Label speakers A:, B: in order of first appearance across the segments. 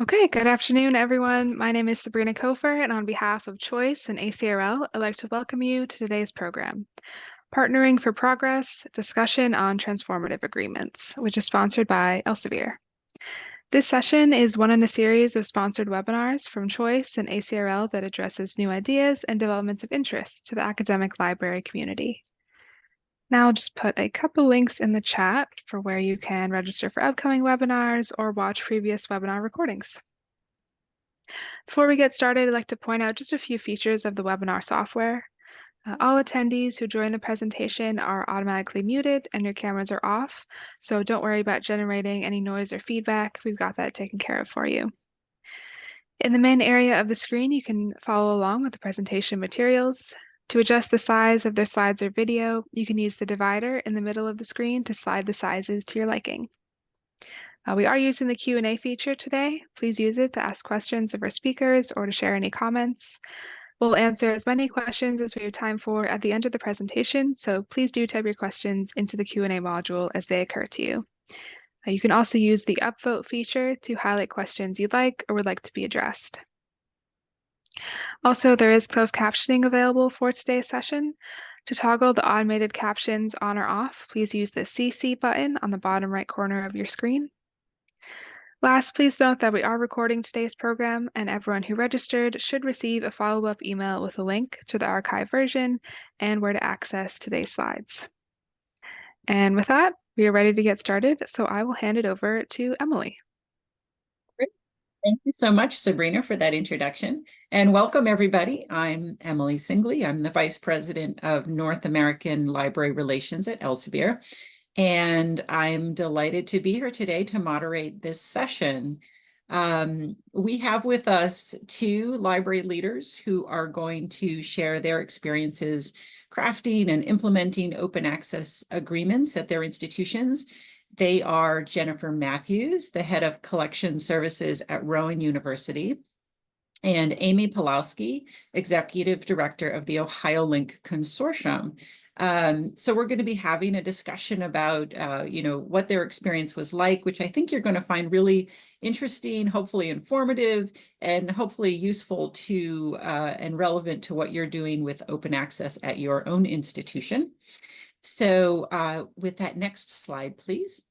A: Okay, good afternoon, everyone. My name is Sabrina Kofer, and on behalf of Choice and ACRL, I'd like to welcome you to today's program, Partnering for Progress, Discussion on Transformative Agreements, which is sponsored by Elsevier. This session is one in a series of sponsored webinars from Choice and ACRL that addresses new ideas and developments of interest to the academic library community. Now I'll just put a couple links in the chat for where you can register for upcoming webinars or watch previous webinar recordings. Before we get started, I'd like to point out just a few features of the webinar software. All attendees who join the presentation are automatically muted and your cameras are off, so don't worry about generating any noise or feedback. We've got that taken care of for you. In the main area of the screen, you can follow along with the presentation materials. To adjust the size of their slides or video, you can use the divider in the middle of the screen to slide the sizes to your liking. We are using the Q&A feature today. Please use it to ask questions of our speakers or to share any comments. We'll answer as many questions as we have time for at the end of the presentation, so please do type your questions into the Q&A module as they occur to you. You can also use the upvote feature to highlight questions you'd like or would like to be addressed. Also, there is closed captioning available for today's session. To toggle the automated captions on or off, please use the CC button on the bottom right corner of your screen. Last, please note that we are recording today's program, and everyone who registered should receive a follow-up email with a link to the archive version and where to access today's slides. And with that, we are ready to get started, so I will hand it over to Emily.
B: Great. Thank you so much, Sabrina, for that introduction. And welcome, everybody. I'm Emily Singley. I'm the Vice President of North American Library Relations at Elsevier. And I'm delighted to be here today to moderate this session. We have with us two library leaders who are going to share their experiences crafting and implementing open access agreements at their institutions. They are Jennifer Matthews, the head of collection services at Rowan University, and Amy Pawlowski, executive director of the Ohio Link Consortium. So we're going to be having a discussion about, what their experience was like, which I think you're going to find really interesting, hopefully informative, and hopefully useful to and relevant to what you're doing with open access at your own institution. So with that next slide, please.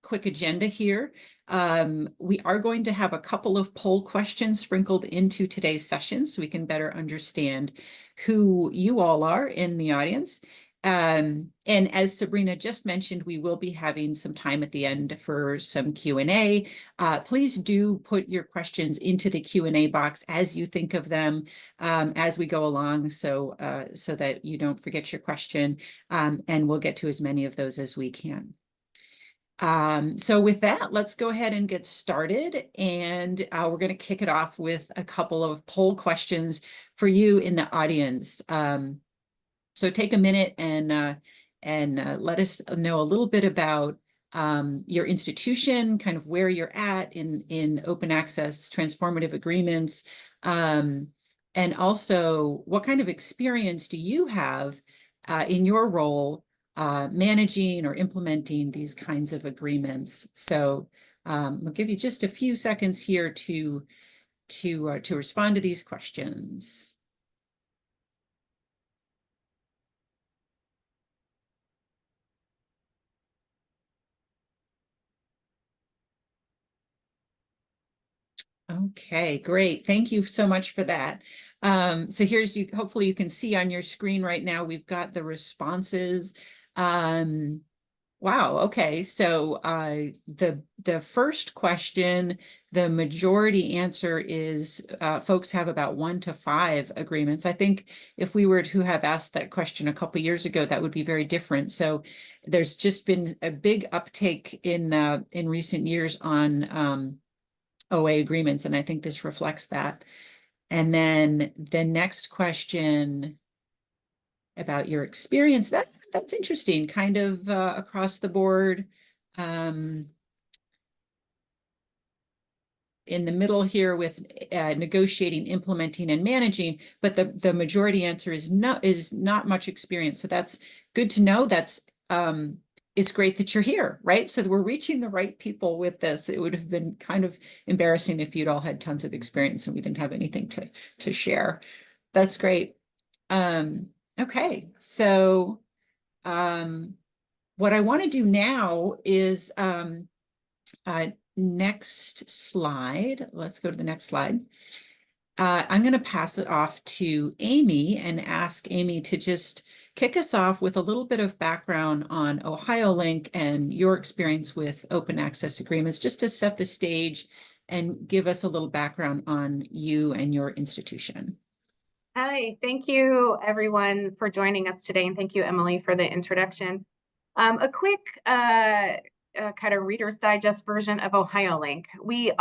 B: Quick agenda here. We are going to have a couple of poll questions sprinkled into today's session so we can better understand who you all are in the audience. And as Sabrina just mentioned, we will be having some time at the end for some Q&A. Please do put your questions into the Q&A box as you think of them as we go along so that you don't forget your question, and we'll get to as many of those as we can. So with that, let's go ahead and get started. And we're going to kick it off with a couple of poll questions for you in the audience. So take a minute and let us know a little bit about your institution, kind of where you're at in open access transformative agreements, and also what kind of experience do you have in your role managing or implementing these kinds of agreements. So we'll give you just a few seconds here to respond to these questions. Okay, great. Thank you so much for that. So hopefully you can see on your screen right now, we've got the responses. Wow, okay. So the first question, the majority answer is folks have about 1 to 5 agreements. I think if we were to have asked that question a couple of years ago, that would be very different. So there's just been a big uptake in recent years on OA agreements, and I think this reflects that. And then the next question about your experience, that's interesting, kind of across the board. In the middle here with negotiating, implementing, and managing, but the majority answer is not much experience. So that's good to know. That's it's great that you're here, right? So we're reaching the right people with this. It would have been kind of embarrassing if you'd all had tons of experience and we didn't have anything to share. That's great. Um, okay, so what I want to do now is next slide. Let's go to the next slide. I'm going to pass it off to Amy and ask Amy to just kick us off with a little bit of background on OhioLink and your experience with open access agreements, just to set the stage and give us a little background on you and your institution.
C: Hi, thank you everyone for joining us today, and thank you, Emily, for the introduction. A quick kind of Reader's Digest version of OhioLink. We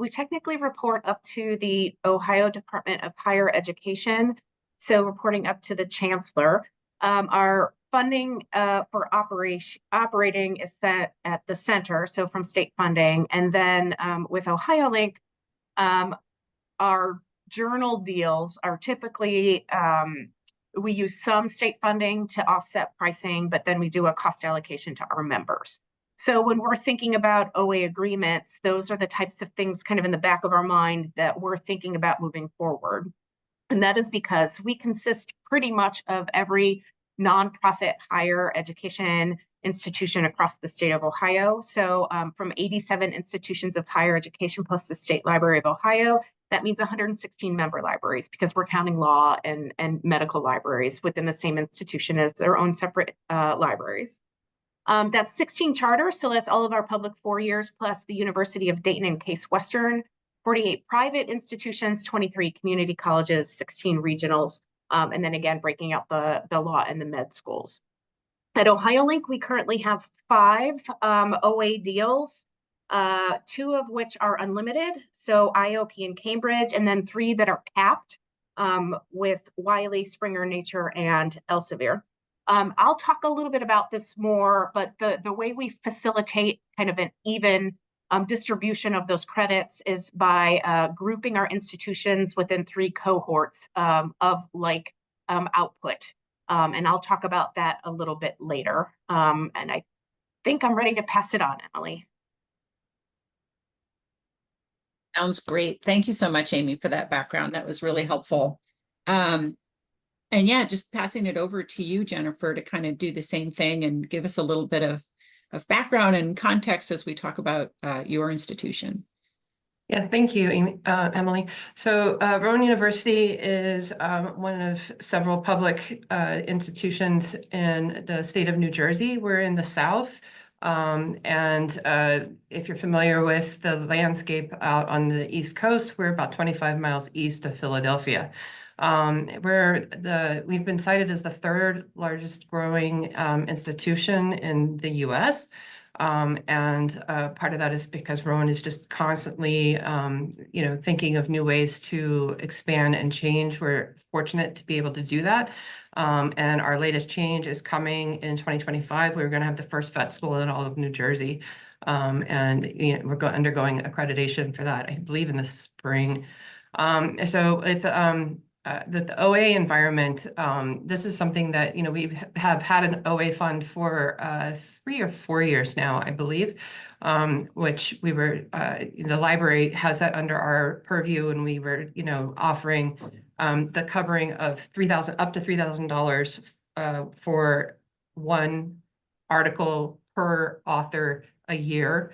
C: technically report up to the Ohio Department of Higher Education, so reporting up to the chancellor. Our funding for operating is set at the center, so from state funding, and then with OhioLink, our journal deals are typically, we use some state funding to offset pricing, but then we do a cost allocation to our members. So when we're thinking about OA agreements, those are the types of things kind of in the back of our mind that we're thinking about moving forward. And that is because we consist pretty much of every nonprofit higher education institution across the state of Ohio. So from 87 institutions of higher education plus the State Library of Ohio, that means 116 member libraries because we're counting law and medical libraries within the same institution as their own separate libraries. That's 16 charters, so that's all of our public 4 years plus the University of Dayton and Case Western, 48 private institutions, 23 community colleges, 16 regionals, and then again, breaking out the law and the med schools. At OhioLink, we currently have 5 OA deals, 2 of which are unlimited, so IOP and Cambridge, and then 3 that are capped with Wiley, Springer Nature, and Elsevier. I'll talk a little bit about this more, but the way we facilitate kind of an even distribution of those credits is by grouping our institutions within 3 cohorts of like output. And I'll talk about that a little bit later. And I think I'm ready to pass it on, Emily.
B: Sounds great. Thank you so much, Amy, for that background. That was really helpful. And yeah, just passing it over to you, Jennifer, to kind of do the same thing and give us a little bit of background and context as we talk about your institution.
D: Yeah, thank you, Emily. So Rowan University is one of several public institutions in the state of New Jersey. We're in the South. And if you're familiar with the landscape out on the East Coast, we're about 25 miles east of Philadelphia. We've been cited as the 3rd largest growing institution in the US. And part of that is because Rowan is just constantly, thinking of new ways to expand and change. We're fortunate to be able to do that. And our latest change is coming in 2025. We're going to have the first vet school in all of New Jersey. And we're undergoing accreditation for that, I believe, in the spring. So it's the OA environment, this is something that, we have had an OA fund for 3 or 4 years now, I believe, which we were, the library has that under our purview, and we were, offering the covering of up to $3,000 for one article per author a year.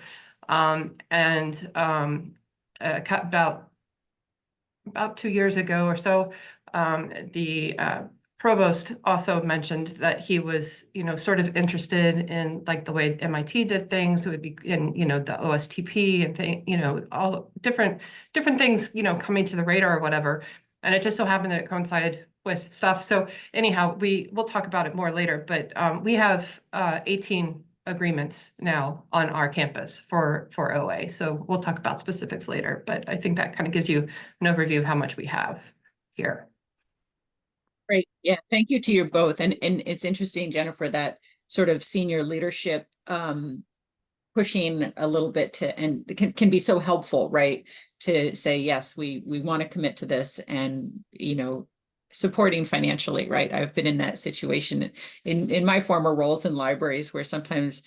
D: About 2 years ago or so, the provost also mentioned that he was, sort of interested in like the way MIT did things. It would be in, the OSTP and all different things, coming to the radar or whatever. And it just so happened that it coincided with stuff. So anyhow, we'll talk about it more later, but we have 18 agreements now on our campus for OA. So we'll talk about specifics later, but I think that kind of gives you an overview of how much we have here.
B: Great. Yeah. Thank you to you both. And it's interesting, Jennifer, that sort of senior leadership pushing a little bit and can be so helpful, right? To say, yes, we want to commit to this and, supporting financially, right? I've been in that situation in my former roles in libraries where sometimes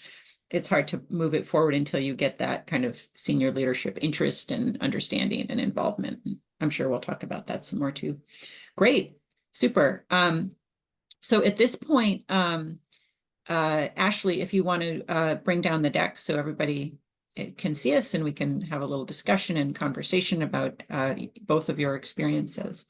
B: it's hard to move it forward until you get that kind of senior leadership interest and understanding and involvement. I'm sure we'll talk about that some more too. Great, super. So at this point, Ashley, if you want to bring down the deck so everybody can see us and we can have a little discussion and conversation about both of your experiences.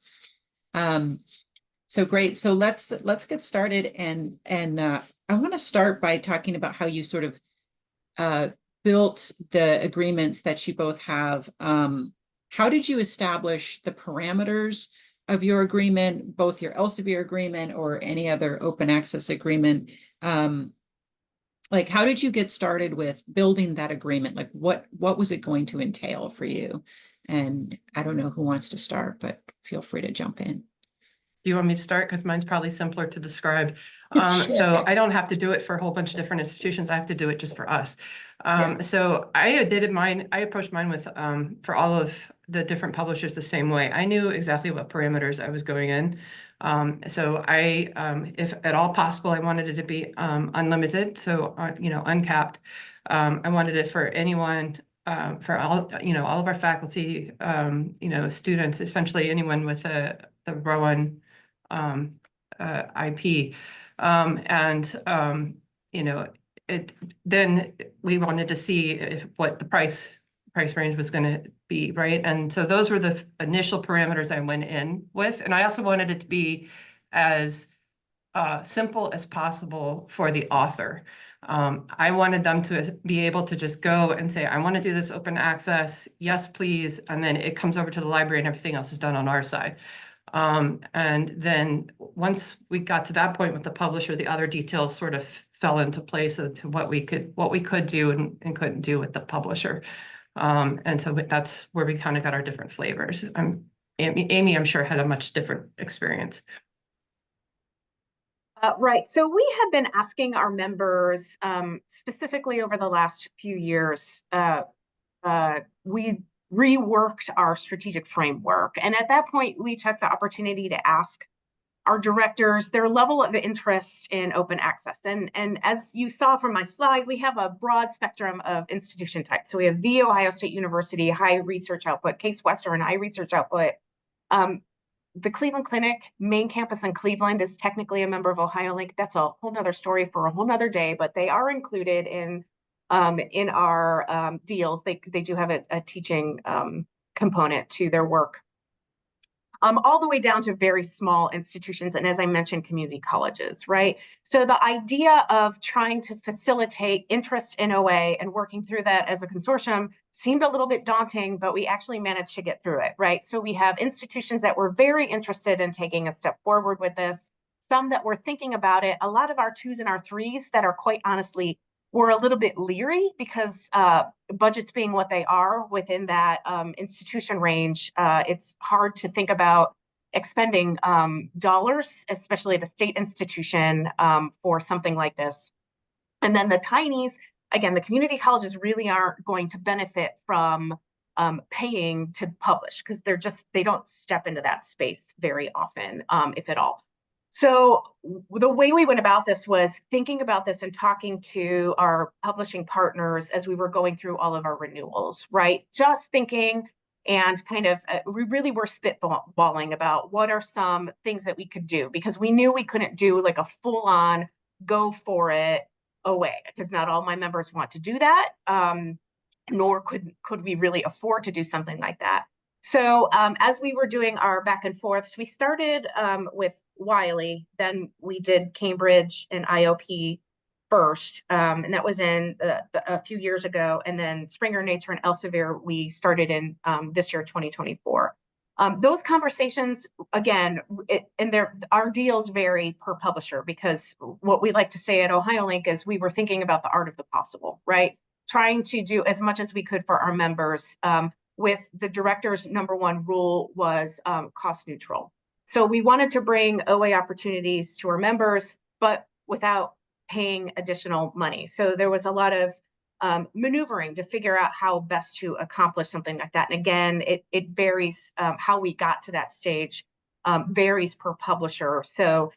B: So great. So let's get started, and I want to start by talking about how you sort of built the agreements that you both have. How did you establish the parameters of your agreement, both your Elsevier agreement or any other open access agreement? Like, how did you get started with building that agreement? Like, what was it going to entail for you? And I don't know who wants to start, but feel free to jump in.
D: Do you want me to start? Because mine's probably simpler to describe.
B: Sure.
D: So I don't have to do it for a whole bunch of different institutions. I have to do it just for us.
B: Yeah.
D: So I did mine. I approached mine with for all of the different publishers the same way. I knew exactly what parameters I was going in. So I, if at all possible, I wanted it to be unlimited, so uncapped. I wanted it for anyone. For all all of our faculty, students, essentially anyone with the Rowan IP. Then we wanted to see what the price range was going to be, right? And so those were the initial parameters I went in with. And I also wanted it to be as simple as possible for the author. I wanted them to be able to just go and say, I want to do this open access, yes, please. And then it comes over to the library and everything else is done on our side. And then once we got to that point with the publisher, the other details sort of fell into place as to what we could do and couldn't do with the publisher. And so that's where we kind of got our different flavors. Amy, I'm sure, had a much different experience.
C: Right. So we have been asking our members, specifically over the last few years, we reworked our strategic framework. And at that point, we took the opportunity to ask our directors their level of interest in open access. And as you saw from my slide, we have a broad spectrum of institution types. So we have The Ohio State University, high research output, Case Western, high research output. The Cleveland Clinic, main campus in Cleveland, is technically a member of OhioLink. That's a whole nother story for a whole nother day, but they are included in our deals. They do have a teaching component to their work. All the way down to very small institutions, and as I mentioned, community colleges, right? So the idea of trying to facilitate interest in OA and working through that as a consortium seemed a little bit daunting, but we actually managed to get through it, right? So we have institutions that were very interested in taking a step forward with this, some that were thinking about it, a lot of our 2s and our 3s that are quite honestly were a little bit leery because budgets being what they are within that institution range, it's hard to think about expending dollars, especially at a state institution, for something like this. And then the tinies, again, the community colleges really aren't going to benefit from paying to publish because they don't step into that space very often, if at all. So the way we went about this was thinking about this and talking to our publishing partners as we were going through all of our renewals, right? Just thinking and kind of, we really were spitballing about what are some things that we could do, because we knew we couldn't do like a full-on go for it OA, because not all my members want to do that, nor could we really afford to do something like that. So as we were doing our back and forths, we started with Wiley, then we did Cambridge and IOP first, and that was in a few years ago, and then Springer Nature and Elsevier we started in this year, 2024. Those conversations, again, our deals vary per publisher, because what we like to say at OhioLink is we were thinking about the art of the possible, right? Trying to do as much as we could for our members, with the director's #1 rule was cost neutral. So we wanted to bring OA opportunities to our members, but without paying additional money. So there was a lot of maneuvering to figure out how best to accomplish something like that. And again, it varies how we got to that stage. varies per publisher. So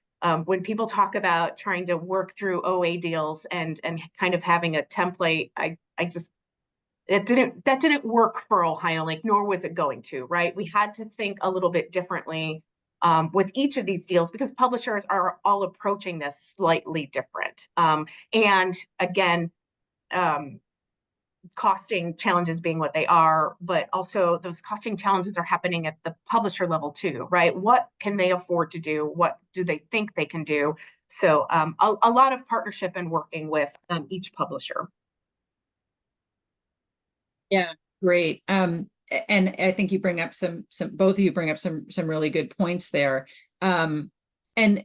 C: when people talk about trying to work through OA deals and kind of having a template, I just that didn't work for Ohio Link, nor was it going to, right? We had to think a little bit differently with each of these deals because publishers are all approaching this slightly different. And again, costing challenges being what they are, but also those costing challenges are happening at the publisher level too, right? What can they afford to do? What do they think they can do? So a lot of partnership and working with each publisher.
B: Yeah, great. And I think you bring up some both of you bring up some really good points there. And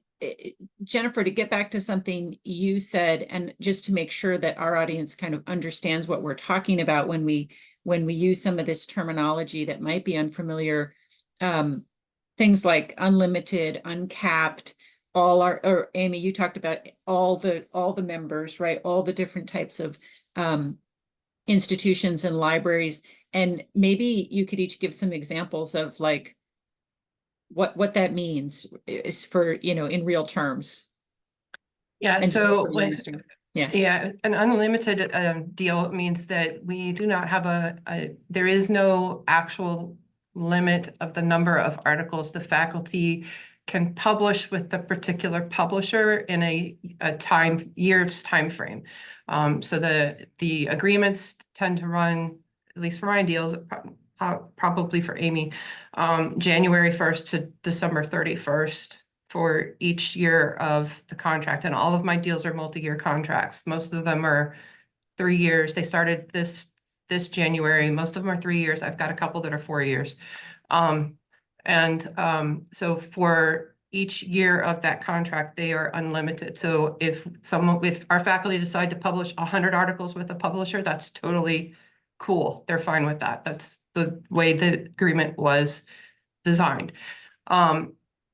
B: Jennifer, to get back to something you said, and just to make sure that our audience kind of understands what we're talking about when we use some of this terminology that might be unfamiliar, things like unlimited, uncapped, or Amy, you talked about all the members, right? All the different types of institutions and libraries, and maybe you could each give some examples of like what that means is for, in real terms.
D: Yeah,
B: And
D: so
B: Jennifer,
D: yeah, an unlimited deal means that we do not have there is no actual limit of the number of articles the faculty can publish with the particular publisher in a year's time frame. So the agreements tend to run, at least for my deals, probably for Amy, January 1st to December 31st for each year of the contract. And all of my deals are multi-year contracts. Most of them are 3 years. They started this January. Most of them are 3 years. I've got a couple that are 4 years. So for each year of that contract, they are unlimited. So if our faculty decide to publish 100 articles with a publisher, that's totally cool. They're fine with that. That's the way the agreement was designed.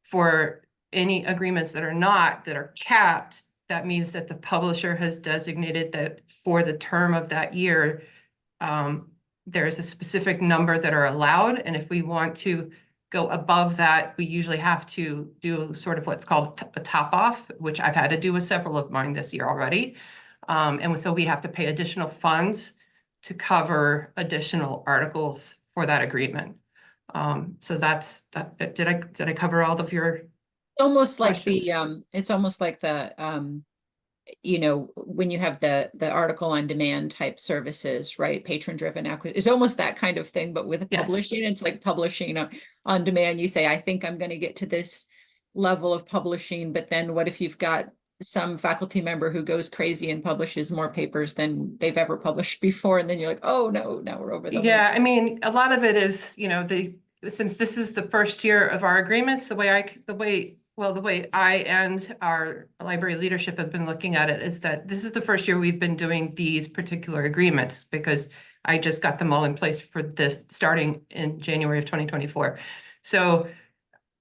D: For any agreements that are capped, that means that the publisher has designated that for the term of that year, there is a specific number that are allowed. And if we want to go above that, we usually have to do sort of what's called a top off, which I've had to do with several of mine this year already. And so we have to pay additional funds to cover additional articles for that agreement. So that's that. Did I cover all of your
B: almost like
D: questions?
B: it's almost like the when you have the article on demand type services, right? Patron driven acquisition. It's almost that kind of thing, but with
D: Yes.
B: publishing, it's like publishing on demand. You say, I think I'm going to get to this level of publishing, but then what if you've got some faculty member who goes crazy and publishes more papers than they've ever published before, and then you're like, oh no, now we're over the limit.
D: Yeah, I mean, a lot of it is, since this is the first year of our agreements, the way I and our library leadership have been looking at it is that this is the first year we've been doing these particular agreements because I just got them all in place for this starting in January of 2024. So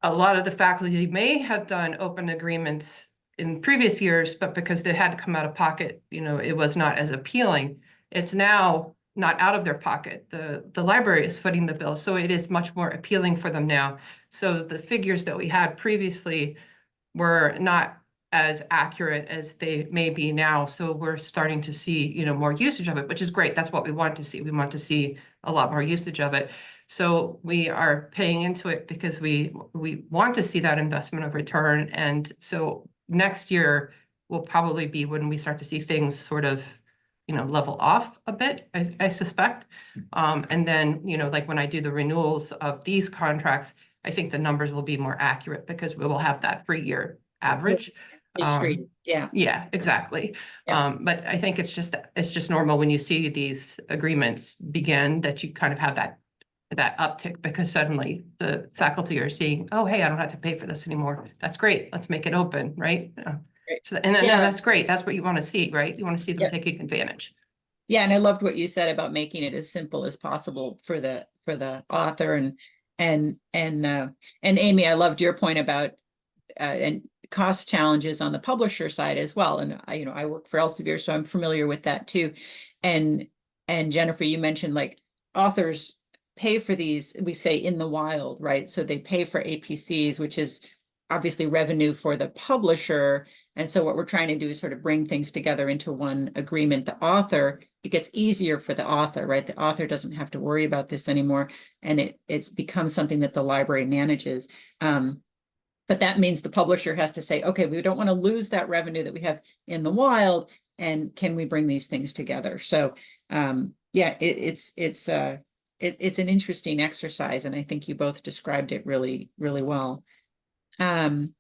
D: a lot of the faculty may have done open agreements in previous years, but because they had to come out of pocket, it was not as appealing. It's now not out of their pocket. The library is footing the bill, so it is much more appealing for them now. So the figures that we had previously were not as accurate as they may be now. So we're starting to see, more usage of it, which is great. That's what we want to see. We want to see a lot more usage of it. So we are paying into it because we want to see that investment of return. And so next year will probably be when we start to see things sort of, level off a bit, I suspect. And then, like when I do the renewals of these contracts, I think the numbers will be more accurate because we will have that 3-year average. Yeah, exactly.
B: Yeah.
D: But I think it's just normal when you see these agreements begin that you kind of have that uptick because suddenly the faculty are seeing, oh, hey, I don't have to pay for this anymore. That's great. Let's make it open, right? So, and then that's great. That's what you want to see, right? You want to see them taking advantage.
B: Yeah, and I loved what you said about making it as simple as possible for the author and Amy, I loved your point about and cost challenges on the publisher side as well. And I work for Elsevier, so I'm familiar with that too. And Jennifer, you mentioned like authors pay for these, we say in the wild, right? So they pay for APCs, which is obviously revenue for the publisher. And so what we're trying to do is sort of bring things together into one agreement. The author, it gets easier for the author, right? The author doesn't have to worry about this anymore. And it's become something that the library manages. But that means the publisher has to say, okay, we don't want to lose that revenue that we have in the wild. And can we bring these things together? So yeah, it's an interesting exercise. And I think you both described it really, really well. And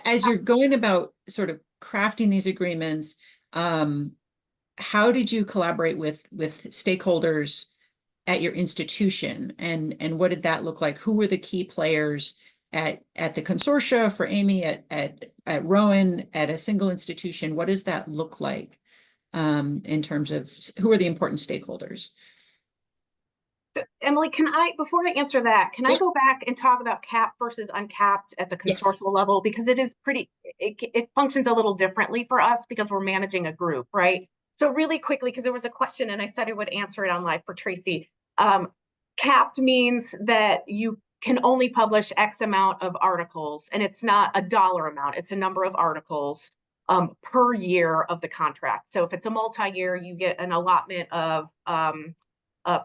B: as you're going about sort of crafting these agreements, how did you collaborate with stakeholders at your institution, and what did that look like? Who were the key players at the consortia for Amy, at Rowan, at a single institution? What does that look like in terms of who are the important stakeholders?
C: So, Emily, before I answer that, can I go back and talk about capped versus uncapped at the consortial level? Because it is it functions a little differently for us because we're managing a group, right? So really quickly, because there was a question and I said I would answer it on live for Tracy. Capped means that you can only publish X amount of articles, and it's not a dollar amount, it's a number of articles per year of the contract. So if it's a multi-year, you get an allotment of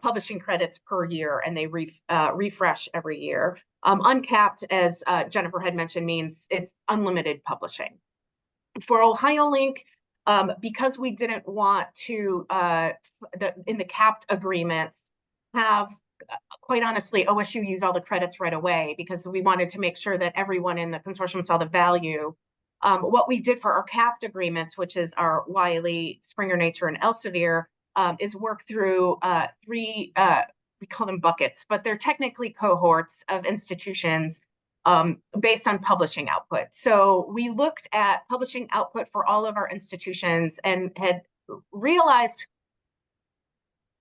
C: publishing credits per year, and they refresh every year. Uncapped, as Jennifer had mentioned, means it's unlimited publishing. For OhioLink, because we didn't want to, in the capped agreements, have, quite honestly, OSU use all the credits right away because we wanted to make sure that everyone in the consortium saw the value. What we did for our capped agreements, which is our Wiley, Springer Nature, and Elsevier, is work through three, we call them buckets, but they're technically cohorts of institutions based on publishing output. So we looked at publishing output for all of our institutions and had realized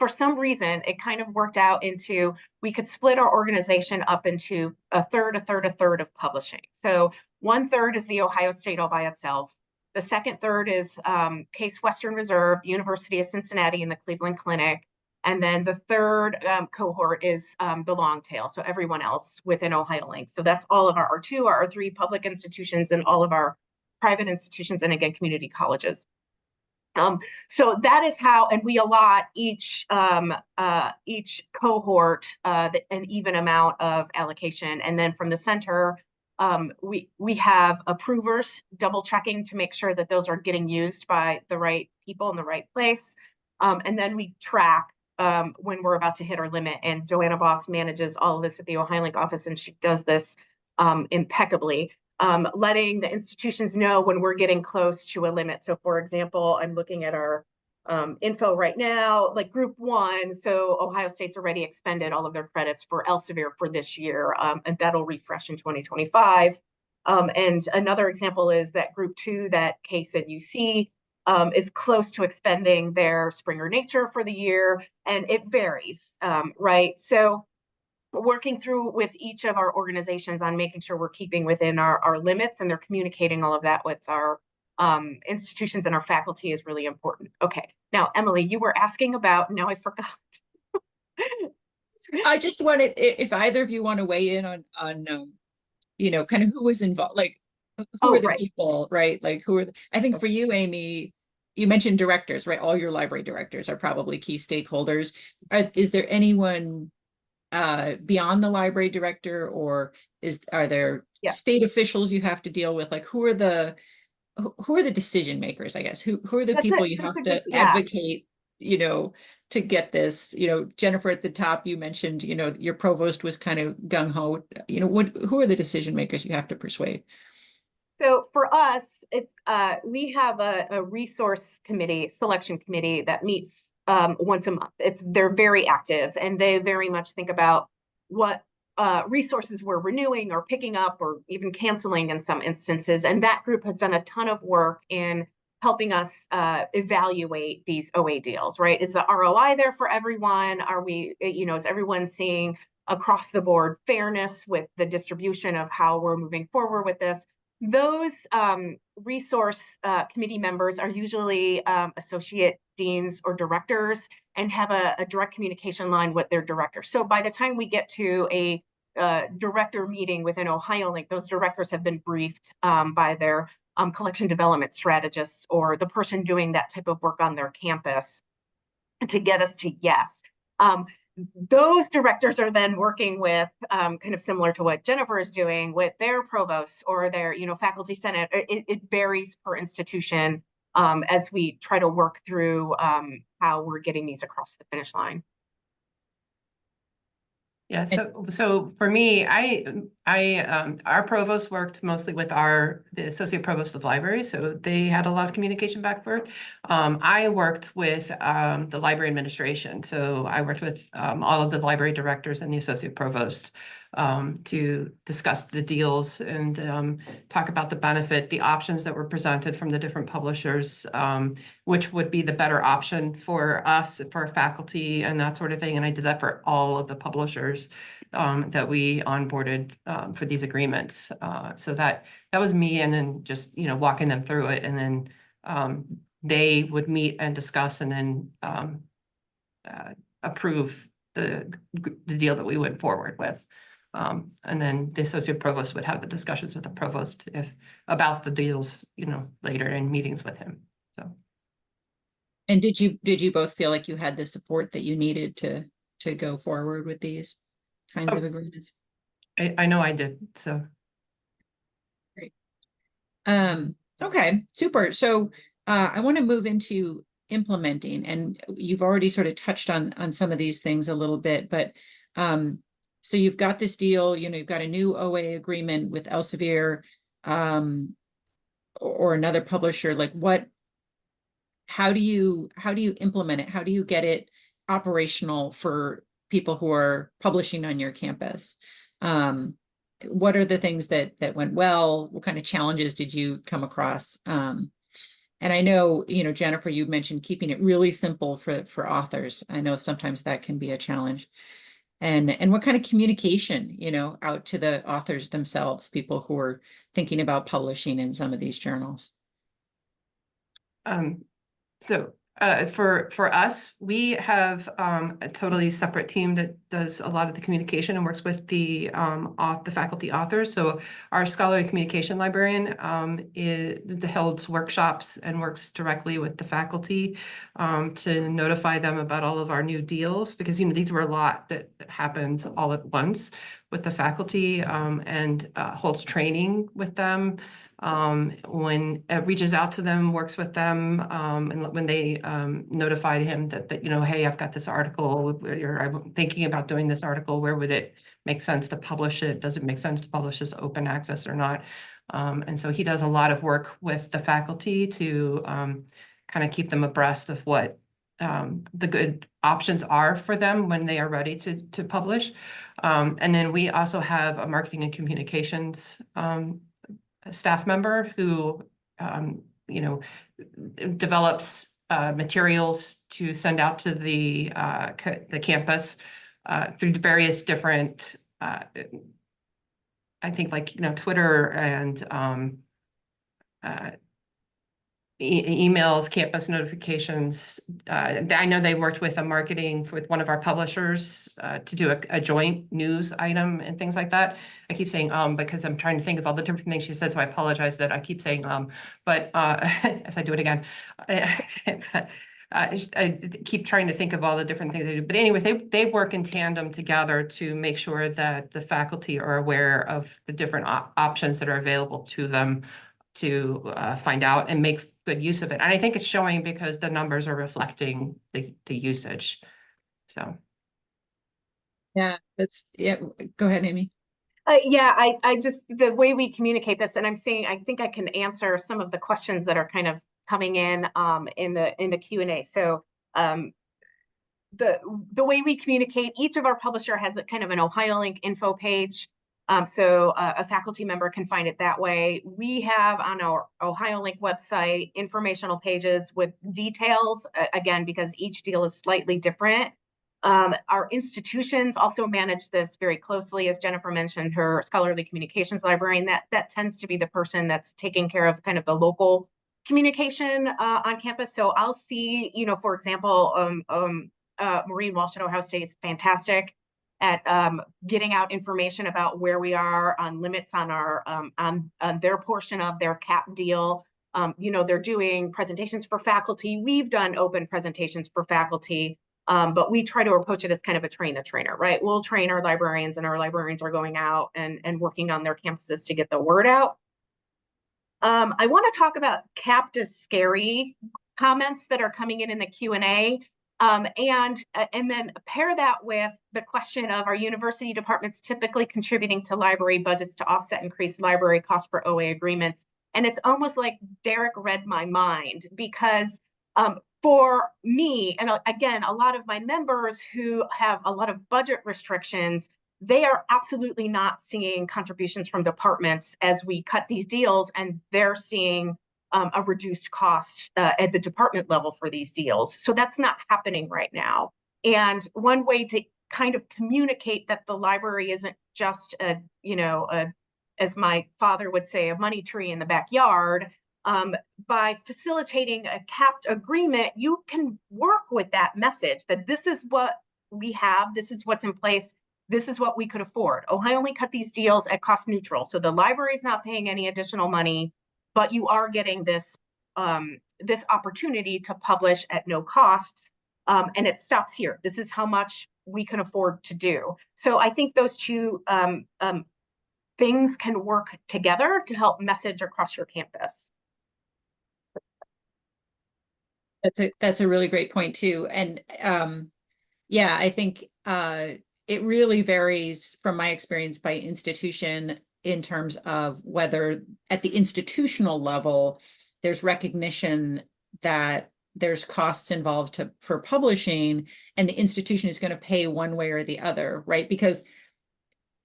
C: for some reason, it kind of worked out into, we could split our organization up into a third of publishing. So 1/3 is the Ohio State all by itself. The second third is Case Western Reserve, the University of Cincinnati, and the Cleveland Clinic. And then the third cohort is the long tail, so everyone else within OhioLink. So that's all of our R2, our R3 public institutions, and all of our private institutions, and again, community colleges. So that is how, and we allot each cohort an even amount of allocation, and then from the center, we have approvers double checking to make sure that those are getting used by the right people in the right place, and then we track when we're about to hit our limit. And Joanna Boss manages all of this at the OhioLink office, and she does this impeccably. Letting the institutions know when we're getting close to a limit. So for example, I'm looking at our info right now, like group 1. So Ohio State's already expended all of their credits for Elsevier for this year, and that'll refresh in 2025. And another example is that group 2, that Case at UC, is close to expending their Springer Nature for the year, and it varies, right? So working through with each of our organizations on making sure we're keeping within our limits, and they're communicating all of that with our institutions and our faculty is really important. Okay, now Emily, you were asking about, now I forgot.
B: I just wanted, if either of you want to weigh in on kind of who was involved, like who are the people, right? Like who are I think for you, Amy, you mentioned directors, right? All your library directors are probably key stakeholders. Is there anyone beyond the library director, or are there state officials you have to deal with? Like who are the decision makers, I guess? Who are the people you have to advocate, to get this? Jennifer, at the top, you mentioned, your provost was kind of gung-ho. Who are the decision makers you have to persuade?
C: So for us, it's we have a resource committee, selection committee that meets once a month. They're very active, and they very much think about what resources we're renewing or picking up or even canceling in some instances. And that group has done a ton of work in helping us evaluate these OA deals, right? Is the ROI there for everyone? Are we, is everyone seeing across the board fairness with the distribution of how we're moving forward with this? Those resource committee members are usually associate deans or directors and have a direct communication line with their director. So by the time we get to a director meeting within Ohio Link, those directors have been briefed by their collection development strategists or the person doing that type of work on their campus to get us to yes. Those directors are then working with kind of similar to what Jennifer is doing with their provosts or their faculty senate. It varies per institution as we try to work through how we're getting these across the finish line.
D: Yeah, so for me, our provost worked mostly with the associate provost of library, so they had a lot of communication back and forth. I worked with the library administration, so I worked with all of the library directors and the associate provost to discuss the deals and talk about the benefit, the options that were presented from the different publishers, which would be the better option for us, for faculty and that sort of thing. And I did that for all of the publishers that we onboarded for these agreements. So that was me, and then just walking them through it, and then they would meet and discuss and then approve the deal that we went forward with. And then the associate provost would have the discussions with the provost about the deals, later in meetings with him. So.
B: And did you both feel like you had the support that you needed to go forward with these kinds of agreements?
D: I know I did. So.
B: Great. Okay, super. So I want to move into implementing, and you've already sort of touched on some of these things a little bit, but so you've got this deal, you've got a new OA agreement with Elsevier or another publisher. Like how do you implement it? How do you get it operational for people who are publishing on your campus? What are the things that went well? What kind of challenges did you come across? And I know, Jennifer, you mentioned keeping it really simple for authors. I know sometimes that can be a challenge. And what kind of communication, out to the authors themselves, people who are thinking about publishing in some of these journals?
D: So for us, we have a totally separate team that does a lot of the communication and works with the faculty authors. So our scholarly communication librarian holds workshops and works directly with the faculty to notify them about all of our new deals, because these were a lot that happened all at once with the faculty, and holds training with them. When it reaches out to them, works with them, and when they notify him that hey, I've got this article, or I'm thinking about doing this article, where would it make sense to publish it? Does it make sense to publish this open access or not? And so he does a lot of work with the faculty to kind of keep them abreast of what the good options are for them when they are ready to publish. And then we also have a marketing and communications staff member who, develops materials to send out to the campus through the various different, I think, like Twitter and emails, campus notifications. I know they worked with with one of our publishers to do a joint news item and things like that. I keep saying because I'm trying to think of all the different things she said, so I apologize that I keep saying but as I do it again. I keep trying to think of all the different things they do. But anyways, they work in tandem together to make sure that the faculty are aware of the different options that are available to them to find out and make good use of it. And I think it's showing because the numbers are reflecting the usage. So.
B: Yeah, go ahead, Amy.
C: Yeah, I just, the way we communicate this, and I'm saying, I think I can answer some of the questions that are kind of coming in the Q&A. So the way we communicate, each of our publisher has a kind of an Ohio Link info page. So a faculty member can find it that way. We have on our Ohio Link website informational pages with details, again, because each deal is slightly different. Our institutions also manage this very closely. As Jennifer mentioned, her scholarly communications librarian, that tends to be the person that's taking care of kind of the local communication on campus. So I'll see, for example, Maureen Walsh at Ohio State is fantastic at getting out information about where we are on limits on our on their portion of their CAP deal. They're doing presentations for faculty. We've done open presentations for faculty. But we try to approach it as kind of a train the trainer, right? We'll train our librarians, and our librarians are going out and working on their campuses to get the word out. I want to talk about CAP is scary comments that are coming in the Q&A, and then pair that with the question of, are university departments typically contributing to library budgets to offset increased library costs for OA agreements? And it's almost like Derek read my mind, because for me, and again, a lot of my members who have a lot of budget restrictions, they are absolutely not seeing contributions from departments as we cut these deals, and they're seeing a reduced cost at the department level for these deals. So that's not happening right now. And one way to kind of communicate that the library isn't just as my father would say, a money tree in the backyard, by facilitating a capped agreement, you can work with that message that this is what we have, this is what's in place, this is what we could afford. Ohio only cut these deals at cost neutral. So the library is not paying any additional money, but you are getting this, this opportunity to publish at no costs. And it stops here. This is how much we can afford to do. So I think those two things can work together to help message across your campus.
B: That's a really great point too. And yeah, I think it really varies from my experience by institution in terms of whether at the institutional level, there's recognition that there's costs involved for publishing, and the institution is going to pay one way or the other, right? Because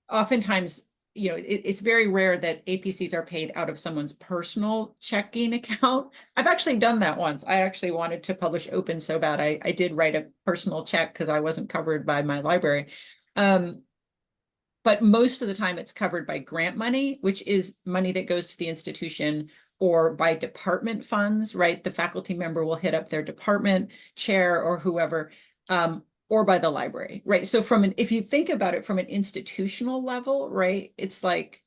B: oftentimes, it's very rare that APCs are paid out of someone's personal checking account. I've actually done that once. I actually wanted to publish open so bad. I did write a personal check because I wasn't covered by my library. But most of the time it's covered by grant money, which is money that goes to the institution, or by department funds, right? The faculty member will hit up their department chair or whoever, or by the library, right? So if you think about it from an institutional level, right, it's like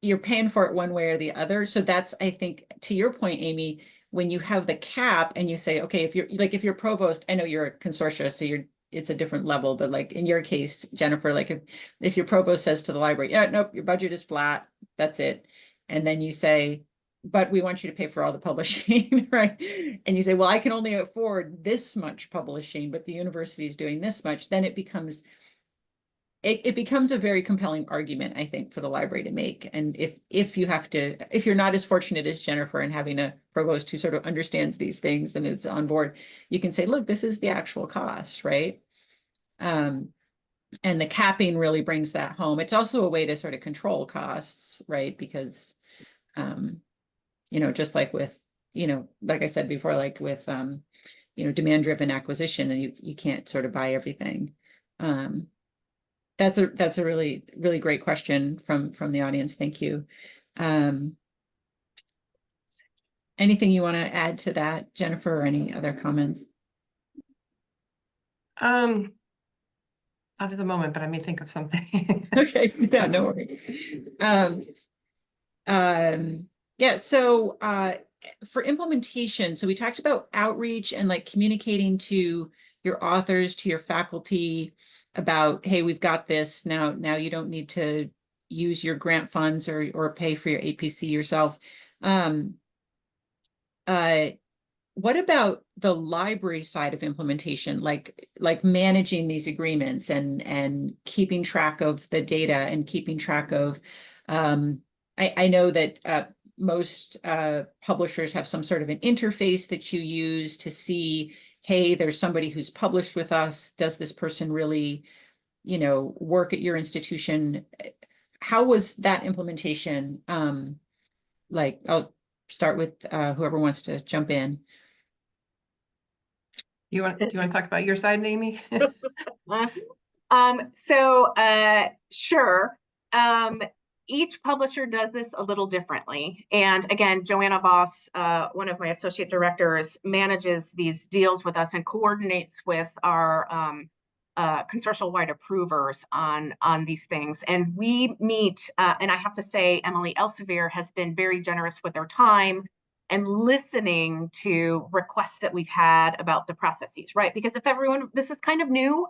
B: you're paying for it one way or the other. So that's, I think, to your point, Amy, when you have the cap and you say, okay, if you're provost, I know you're a consortia, so it's a different level, but like in your case, Jennifer, like if your provost says to the library, yeah, nope, your budget is flat, that's it. And then you say, but we want you to pay for all the publishing, right? And you say, well, I can only afford this much publishing, but the university is doing this much. Then it becomes a very compelling argument, I think, for the library to make. And if you're not as fortunate as Jennifer and having a provost who sort of understands these things and is on board, you can say, look, this is the actual cost, right? And the capping really brings that home. It's also a way to sort of control costs, right? Because just like with, like I said before, like with, demand-driven acquisition, and you can't sort of buy everything. That's a really, really great question from the audience. Thank you. Anything you want to add to that, Jennifer, or any other comments?
D: Not at the moment, but I may think of something.
B: Okay, yeah, no worries. Yeah, so for implementation, so we talked about outreach and like communicating to your authors, to your faculty about, hey, we've got this now you don't need to use your grant funds or pay for your APC yourself. What about the library side of implementation, like managing these agreements and keeping track of the data and keeping track of, I know that most publishers have some sort of an interface that you use to see, hey, there's somebody who's published with us. Does this person really, work at your institution? How was that implementation? Like, I'll start with whoever wants to jump in.
D: Do you want to talk about your side, Amy?
C: Sure. Each publisher does this a little differently. And again, Joanna Voss, one of my associate directors, manages these deals with us and coordinates with our consortial-wide approvers on these things. And we meet, and I have to say, Emily Elsevier has been very generous with their time and listening to requests that we've had about the processes, right? Because if everyone, this is kind of new,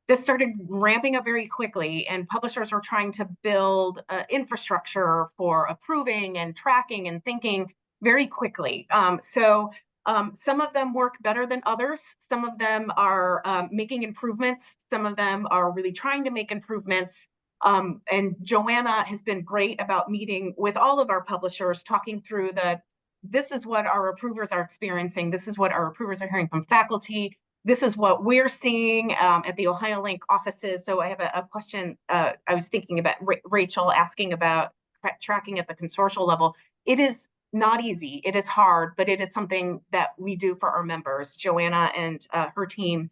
C: this started ramping up very quickly, and publishers were trying to build infrastructure for approving and tracking and thinking very quickly. Some of them work better than others. Some of them are making improvements. Some of them are really trying to make improvements. And Joanna has been great about meeting with all of our publishers, talking through this is what our approvers are experiencing. This is what our approvers are hearing from faculty. This is what we're seeing at the Ohio Link offices. So I have a question. I was thinking about Rachel asking about tracking at the consortial level. It is not easy. It is hard, but it is something that we do for our members. Joanna and her team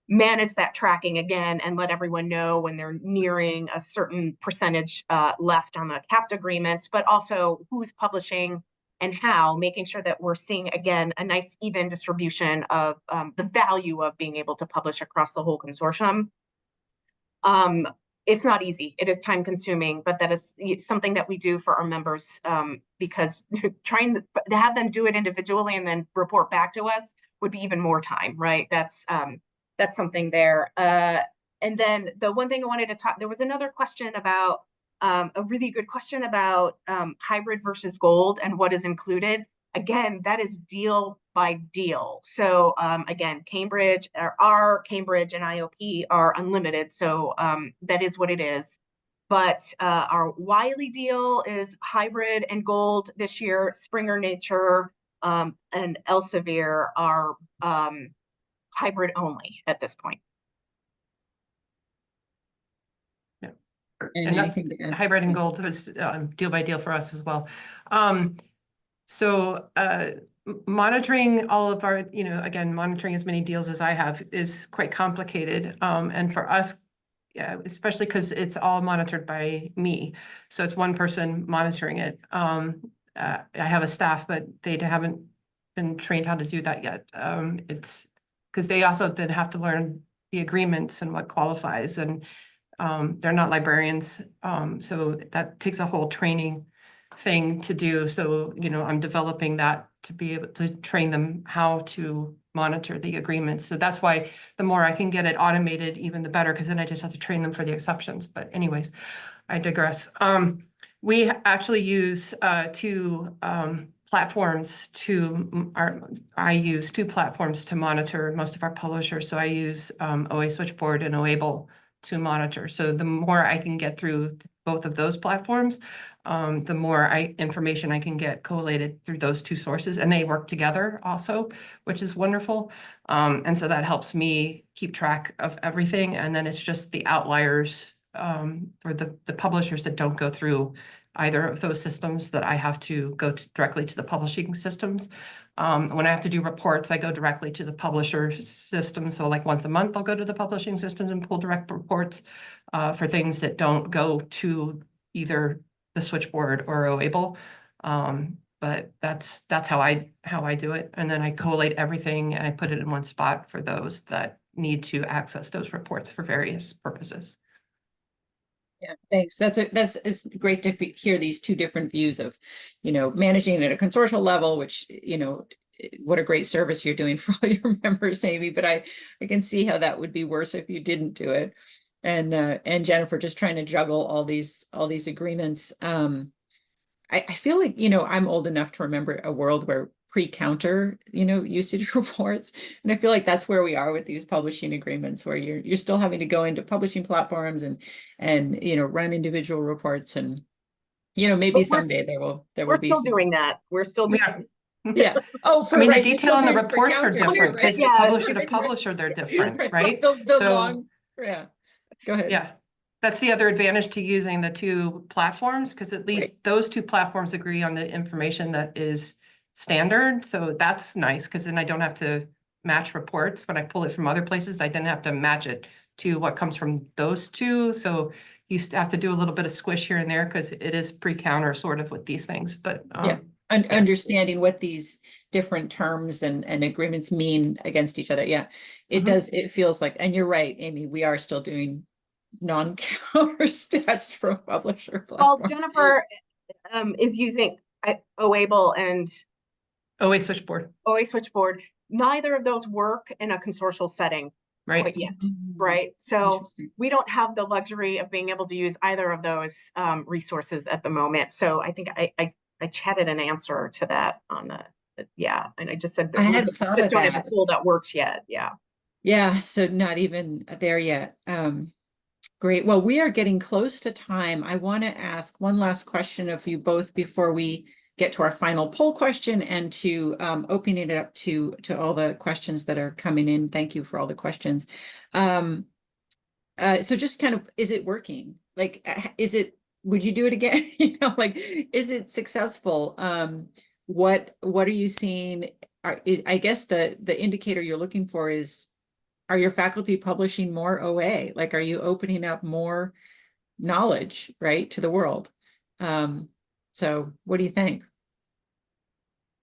C: manage that tracking again and let everyone know when they're nearing a certain percentage left on the capped agreements, but also who's publishing and how, making sure that we're seeing, again, a nice even distribution of the value of being able to publish across the whole consortium. It's not easy. It is time consuming, but that is something that we do for our members because trying to have them do it individually and then report back to us would be even more time, right? That's something there. And then the one thing I wanted to talk, there was another question about a really good question about hybrid versus gold and what is included. Again, that is deal by deal. So again, Cambridge and IOP are unlimited. So that is what it is. But our Wiley deal is hybrid and gold this year. Springer Nature and Elsevier are hybrid only at this point.
D: And hybrid and gold is deal by deal for us as well. So monitoring all of our, again, monitoring as many deals as I have is quite complicated. And for us, yeah, especially because it's all monitored by me. So it's one person monitoring it. I have a staff, but they haven't been trained how to do that yet. It's because they also then have to learn the agreements and what qualifies, and they're not librarians. So that takes a whole training thing to do. So, I'm developing that to be able to train them how to monitor the agreements. So that's why the more I can get it automated, even the better, because then I just have to train them for the exceptions. But anyways, I digress. We actually use two platforms I use two platforms to monitor most of our publishers. So I use OA Switchboard and OABLE to monitor. So the more I can get through both of those platforms, the more information I can get collated through those two sources, and they work together also, which is wonderful. And so that helps me keep track of everything. And then it's just the outliers for the publishers that don't go through either of those systems that I have to go directly to the publishing systems. When I have to do reports, I go directly to the publisher system. So like once a month, I'll go to the publishing systems and pull direct reports for things that don't go to either the switchboard or OABLE. But that's how I do it. And then I collate everything and I put it in one spot for those that need to access those reports for various purposes.
B: Yeah, thanks. It's great to hear these two different views of, managing at a consortial level, which, what a great service you're doing for all your members, Amy, but I can see how that would be worse if you didn't do it. And Jennifer, just trying to juggle all these agreements. I feel like, I'm old enough to remember a world where pre-counter, usage reports. And I feel like that's where we are with these publishing agreements, where you're still having to go into publishing platforms and run individual reports, and maybe someday there will be.
C: We're still doing that. We're still doing.
B: Yeah. Oh,
D: I mean, the detail on the reports are different because
C: yeah,
D: publisher to publisher, they're different, right?
B: Yeah. Go ahead.
D: Yeah. That's the other advantage to using the two platforms, because at least those two platforms agree on the information that is standard. So that's nice, because then I don't have to match reports. When I pull it from other places, I then have to match it to what comes from those two. So you have to do a little bit of squish here and there because it is pre-counter sort of with these things, but
B: yeah. Understanding what these different terms and agreements mean against each other. Yeah, it does. It feels like, and you're right, Amy, we are still doing non-counter stats from publisher
C: Well,
B: platform.
C: Jennifer is using OABLE and
D: OA switchboard.
C: OA switchboard. Neither of those work in a consortial setting quite yet, right? So we don't have the luxury of being able to use either of those resources at the moment. So I think I chatted an answer to that on the yeah, and I just said that
B: I
C: we
B: hadn't thought
C: just
B: of
C: don't have a
B: that.
C: tool that works yet. Yeah.
B: Yeah, so not even there yet. Great. Well, we are getting close to time. I want to ask one last question of you both before we get to our final poll question and to opening it up to all the questions that are coming in. Thank you for all the questions. So just kind of, is it working? Like, would you do it again? You know, like, is it successful? What are you seeing? I guess the indicator you're looking for is, are your faculty publishing more OA? Like, are you opening up more knowledge, right, to the world? So what do you think?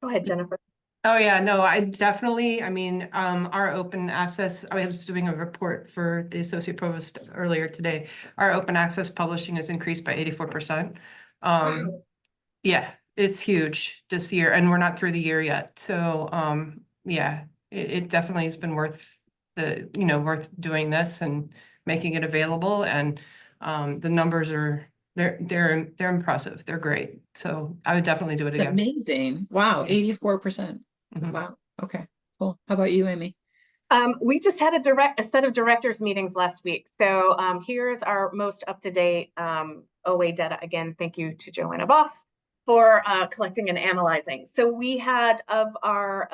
C: Go ahead, Jennifer.
D: Oh yeah, no, I definitely, I mean, our open access, I was doing a report for the associate provost earlier today. Our open access publishing has increased by 84%. Yeah, it's huge this year, and we're not through the year yet. So yeah, it definitely has been worth worth doing this and making it available. And the numbers are they're impressive. They're great. So I would definitely do it
B: It's
D: again.
B: amazing. Wow, 84%. Wow. Okay, cool. How about you, Amy?
C: We just had a set of directors meetings last week. So here's our most up-to-date OA data. Again, thank you to Joanna Boss for collecting and analyzing. So we had, of our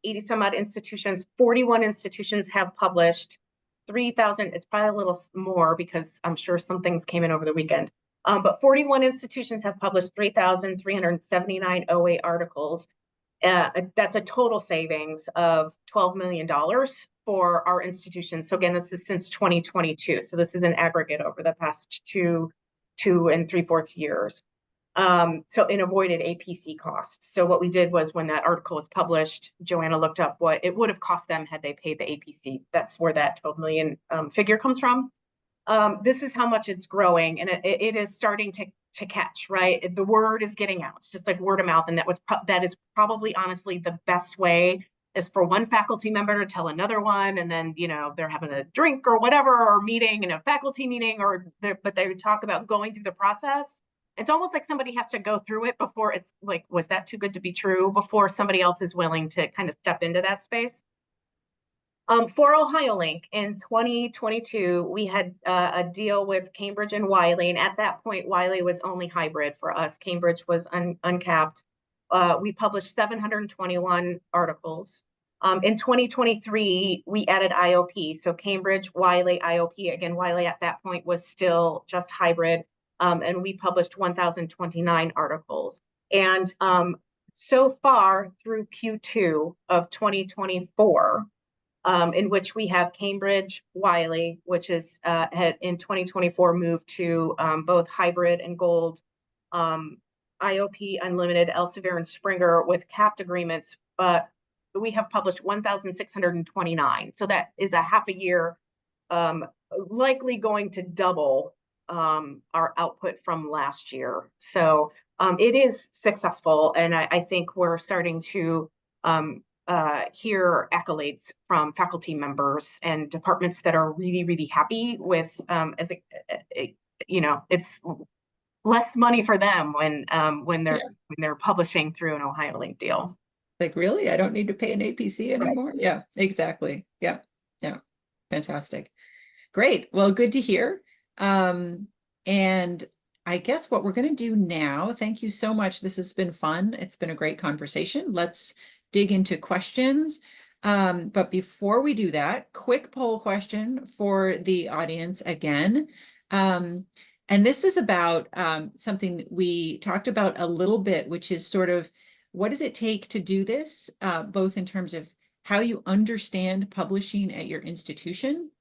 C: 80 some odd institutions, 41 institutions have published 3,000. It's probably a little more because I'm sure some things came in over the weekend. But 41 institutions have published 3,379 OA articles. That's a total savings of $12 million for our institution. So again, this is since 2022. So this is an aggregate over the past two and 3/4 years. So in avoided APC costs. So what we did was, when that article was published, Joanna looked up what it would have cost them had they paid the APC. That's where that 12 million figure comes from. This is how much it's growing, and it is starting to catch, right? The word is getting out. It's just like word of mouth, and that is probably honestly the best way, is for one faculty member to tell another one, and then they're having a drink or whatever, or meeting in a faculty meeting, but they talk about going through the process. It's almost like somebody has to go through it before it's like, was that too good to be true, before somebody else is willing to kind of step into that space. For OhioLink in 2022, we had a deal with Cambridge and Wiley, and at that point, Wiley was only hybrid for us. Cambridge was uncapped. We published 721 articles. In 2023, we added IOP, so Cambridge, Wiley, IOP. Again, Wiley at that point was still just hybrid, and we published 1,029 articles. And so far through Q2 of 2024, in which we have Cambridge, Wiley, which is had in 2024 moved to both hybrid and gold, IOP, Unlimited, Elsevier, and Springer with capped agreements. But we have published 1,629. So that is a half a year, likely going to double our output from last year. So it is successful, and I think we're starting to hear accolades from faculty members and departments that are really, really happy with, it's less money for them when they're publishing through an OhioLink deal.
B: Like, really? I don't need to pay an APC anymore? Right. Yeah, exactly. Yeah. Fantastic. Great. Well, good to hear. And I guess what we're going to do now, thank you so much. This has been fun. It's been a great conversation. Let's dig into questions. But before we do that, quick poll question for the audience again. And this is about something we talked about a little bit, which is sort of, what does it take to do this, both in terms of how you understand publishing at your institution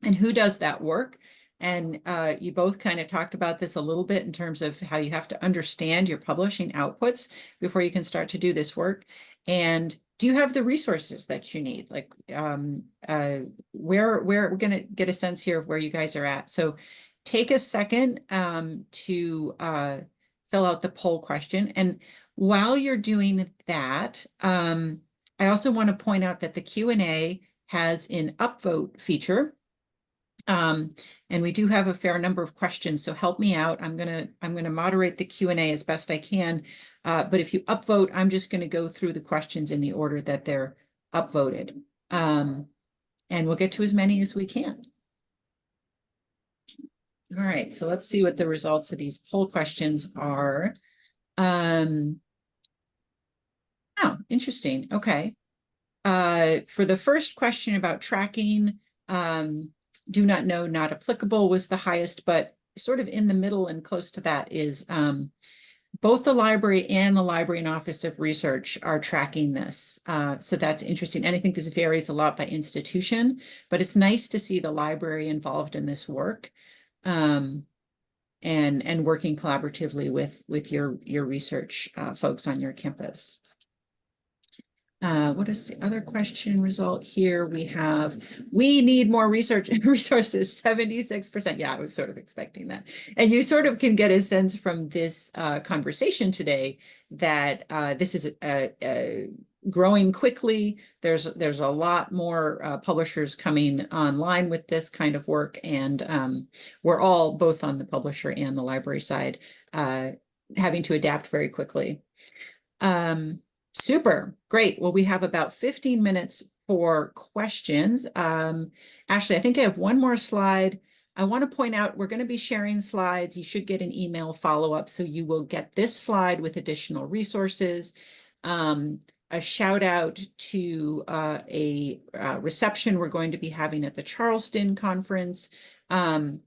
B: and who does that work. And you both kind of talked about this a little bit in terms of how you have to understand your publishing outputs before you can start to do this work. And do you have the resources that you need? Like where we're going to get a sense here of where you guys are at. So take a second to fill out the poll question. And while you're doing that, I also want to point out that the Q&A has an upvote feature. And we do have a fair number of questions, so help me out. I'm gonna moderate the Q&A as best I can. But if you upvote, I'm just going to go through the questions in the order that they're upvoted. And we'll get to as many as we can. All right, so let's see what the results of these poll questions are. Oh, interesting. Okay. For the first question about tracking, do not know, not applicable was the highest, but sort of in the middle and close to that is both the library and the Library and Office of Research are tracking this. So that's interesting. And I think this varies a lot by institution, but it's nice to see the library involved in this work and working collaboratively with your research folks on your campus. What is the other question result here? We need more research and resources, 76%. Yeah, I was sort of expecting that. And you sort of can get a sense from this conversation today that this is growing quickly. There's a lot more publishers coming online with this kind of work. And we're all, both on the publisher and the library side, having to adapt very quickly. Super, great. Well, we have about 15 minutes for questions. Ashley, I think I have one more slide. I want to point out we're going to be sharing slides. You should get an email follow-up, so you will get this slide with additional resources. A shout out to a reception we're going to be having at the Charleston conference. To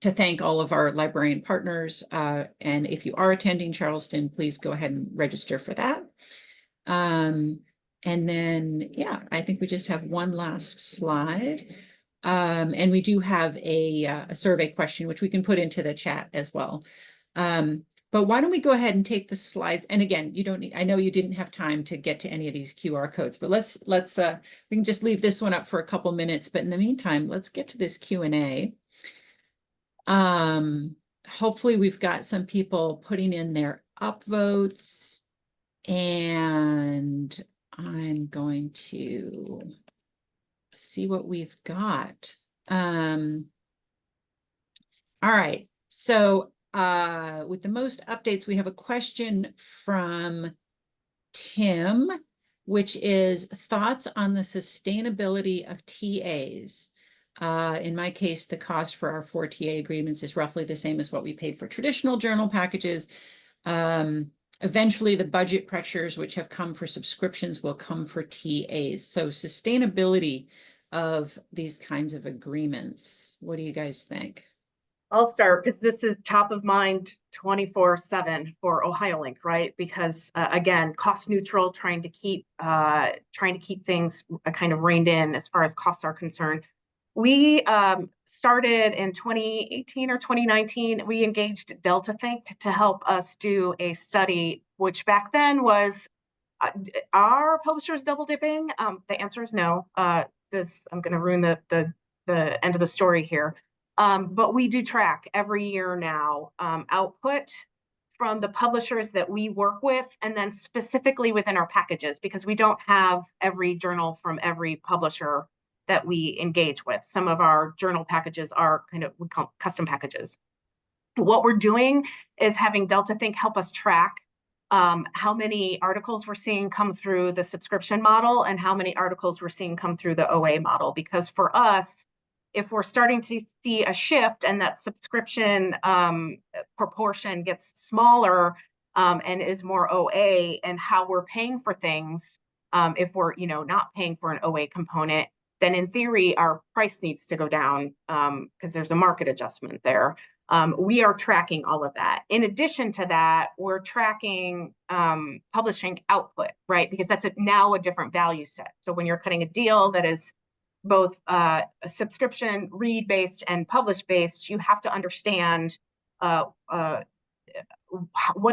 B: thank all of our librarian partners. And if you are attending Charleston, please go ahead and register for that. And then, yeah, I think we just have one last slide. And we do have a survey question, which we can put into the chat as well. But why don't we go ahead and take the slides? And again, you don't need, I know you didn't have time to get to any of these QR codes, but let's we can just leave this one up for a couple minutes. But in the meantime, let's get to this Q&A. Hopefully we've got some people putting in their upvotes, and I'm going to see what we've got. All right, so with the most updates, we have a question from Tim, which is thoughts on the sustainability of TAs. In my case, the cost for our 4 TA agreements is roughly the same as what we paid for traditional journal packages. Eventually, the budget pressures which have come for subscriptions will come for TAs. So sustainability of these kinds of agreements. What do you guys think?
C: I'll start because this is top of mind 24/7 for OhioLink, right? Because again, cost neutral, trying to keep things kind of reined in as far as costs are concerned. We started in 2018 or 2019. We engaged Delta Think to help us do a study, which back then was, are publishers double dipping? The answer is no. I'm going to ruin the end of the story here. But we do track every year now output from the publishers that we work with, and then specifically within our packages, because we don't have every journal from every publisher that we engage with. Some of our journal packages are kind of, we call custom packages. What we're doing is having Delta Think help us track how many articles we're seeing come through the subscription model and how many articles we're seeing come through the OA model. Because for us, if we're starting to see a shift and that subscription proportion gets smaller and is more OA, and how we're paying for things, if we're not paying for an OA component, then in theory, our price needs to go down because there's a market adjustment there. We are tracking all of that. In addition to that, we're tracking publishing output, right? Because that's now a different value set. So when you're cutting a deal that is both a subscription, read-based, and publish-based, you have to understand what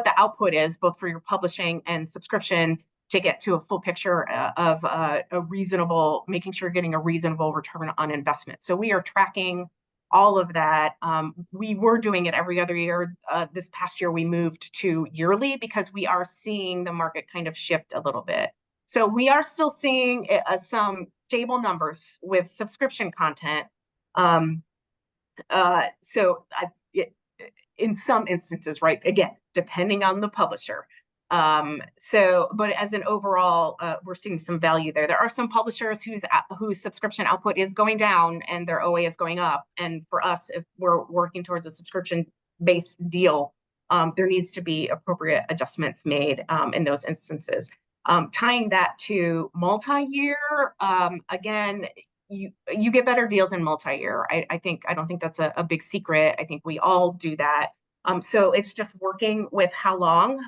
C: the output is, both for your publishing and subscription, to get to a full picture of a reasonable, making sure you're getting a reasonable return on investment. So we are tracking all of that. We were doing it every other year. This past year, we moved to yearly because we are seeing the market kind of shift a little bit. So we are still seeing some stable numbers with subscription content. In some instances, right? Again, depending on the publisher. But as an overall, we're seeing some value there. There are some publishers whose subscription output is going down and their OA is going up. And for us, if we're working towards a subscription-based deal, there needs to be appropriate adjustments made in those instances. Tying that to multi-year, again, you get better deals in multi-year. I don't think that's a big secret. I think we all do that. So it's just working with how long